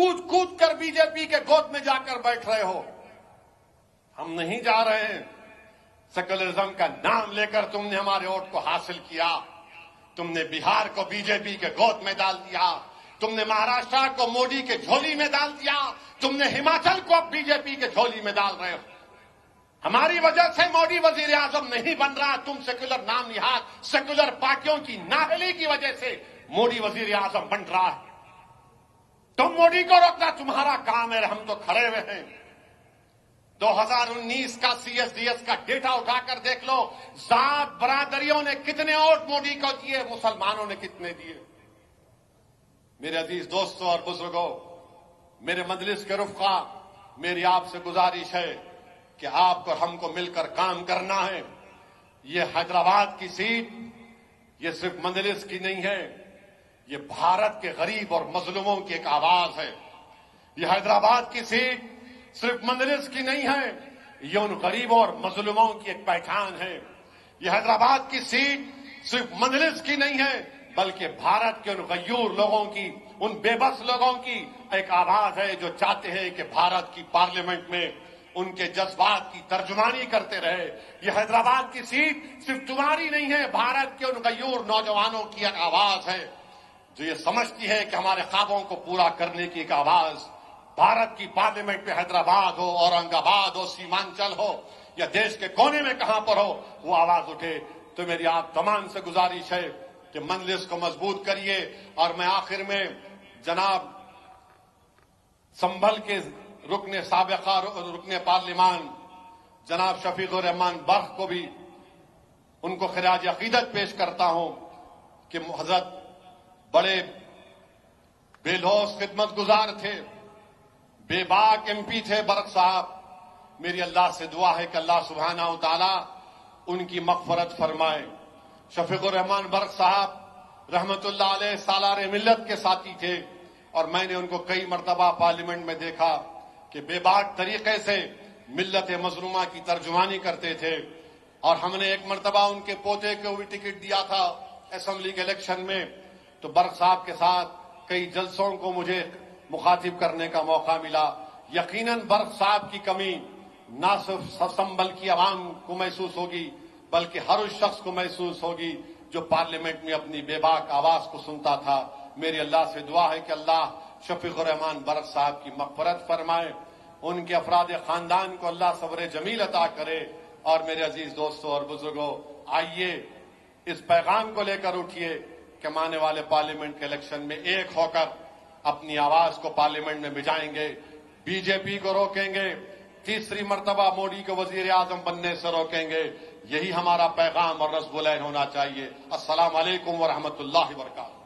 کود کود کر بی جے پی کے گود میں جا کر بیٹھ رہے ہو. ہم نہیں جا رہے ہیں. سیکولرزم کا نام لے کر تم نے ہمارے ووٹ کو حاصل کیا. تم نے بہار کو بی جے پی کے گود میں ڈال دیا. تم نے مہاراشٹر کو مودی کے جھولی میں ڈال دیا. تم نے ہماچل کو اب بی جے پی کے جھولی میں ڈال رہے ہو. ہماری وجہ سے مودی وزیر اعظم نہیں بن رہا. تم سیکولر نام نہاد سیکولر پارٹیوں کی نااہلی کی وجہ سے مودی وزیر اعظم بن رہا ہے. تم مودی کو روکنا تمہارا کام ہے. ہم تو کھڑے ہوئے ہیں. 2019 کا سی ایس ڈی ایس کا ڈیٹا اٹھا کر دیکھ لو. ذات برادریوں نے کتنے ووٹ مودی کو دیے, مسلمانوں نے کتنے دیے. میرے عزیز دوستوں اور بزرگوں, میرے مجلس کے رفقا, میری آپ سے گزارش ہے کہ آپ کو ہم کو مل کر کام کرنا ہے. یہ حیدرآباد کی سیٹ یہ صرف مجلس کی نہیں ہے, یہ بھارت کے غریب اور مظلوموں کی ایک آواز ہے. یہ حیدرآباد کی سیٹ صرف مجلس کی نہیں ہے, یہ ان غریبوں اور مظلوموں کی ایک پہچان ہے. یہ حیدرآباد کی سیٹ صرف مجلس کی نہیں ہے, بلکہ بھارت کے ان غیور لوگوں کی, ان بے بس لوگوں کی ایک آواز ہے جو چاہتے ہیں کہ بھارت کی پارلیمنٹ میں ان کے جذبات کی ترجمانی کرتے رہے. یہ حیدرآباد کی سیٹ صرف تمہاری نہیں ہے, بھارت کے ان غیور نوجوانوں کی ایک آواز ہے جو یہ سمجھتی ہے کہ ہمارے خوابوں کو پورا کرنے کی ایک آواز بھارت کی پارلیمنٹ میں حیدرآباد ہو, اورنگ آباد ہو, سیمانچل ہو یا دیش کے کونے میں کہاں پر ہو, وہ آواز اٹھے. تو میری آپ تمام سے گزارش ہے کہ مجلس کو مضبوط کریے. اور میں آخر میں جناب سنبھل کے رکن سابقہ رکن پارلیمان جناب شفیق الرحمان برق کو بھی ان کو خراج عقیدت پیش کرتا ہوں کہ حضرت بڑے بے لوث خدمت گزار تھے, بے باک ایم پی تھے برق صاحب. میری اللہ سے دعا ہے کہ اللہ سبحانہ و تعالی ان کی مغفرت فرمائے. شفیق الرحمان برق صاحب رحمت اللہ علیہ سالار ملت کے ساتھی تھے, اور میں نے ان کو کئی مرتبہ پارلیمنٹ میں دیکھا کہ بے باک طریقے سے ملت مظلومہ کی ترجمانی کرتے تھے. اور ہم نے ایک مرتبہ ان کے پوتے کو بھی ٹکٹ دیا تھا اسمبلی کے الیکشن میں, تو برق صاحب کے ساتھ کئی جلسوں کو مجھے مخاطب کرنے کا موقع ملا. یقیناً برق صاحب کی کمی نہ صرف سنبھل کی عوام کو محسوس ہوگی بلکہ ہر اس شخص کو محسوس ہوگی جو پارلیمنٹ میں اپنی بے باک آواز کو سنتا تھا. میری اللہ سے دعا ہے کہ اللہ شفیق الرحمان برق صاحب کی مغفرت فرمائے, ان کے افراد خاندان کو اللہ صبر جمیل عطا کرے. اور میرے عزیز دوستوں اور بزرگوں, آئیے اس پیغام کو لے کر اٹھیے کہ ہم آنے والے پارلیمنٹ کے الیکشن میں ایک ہو کر اپنی آواز کو پارلیمنٹ میں بجائیں گے, بی جے پی کو روکیں گے, تیسری مرتبہ مودی کو وزیر اعظم بننے سے روکیں گے. یہی ہمارا پیغام اور نصب العین ہونا چاہیے. السلام علیکم ورحمۃ اللہ وبرکاتہ.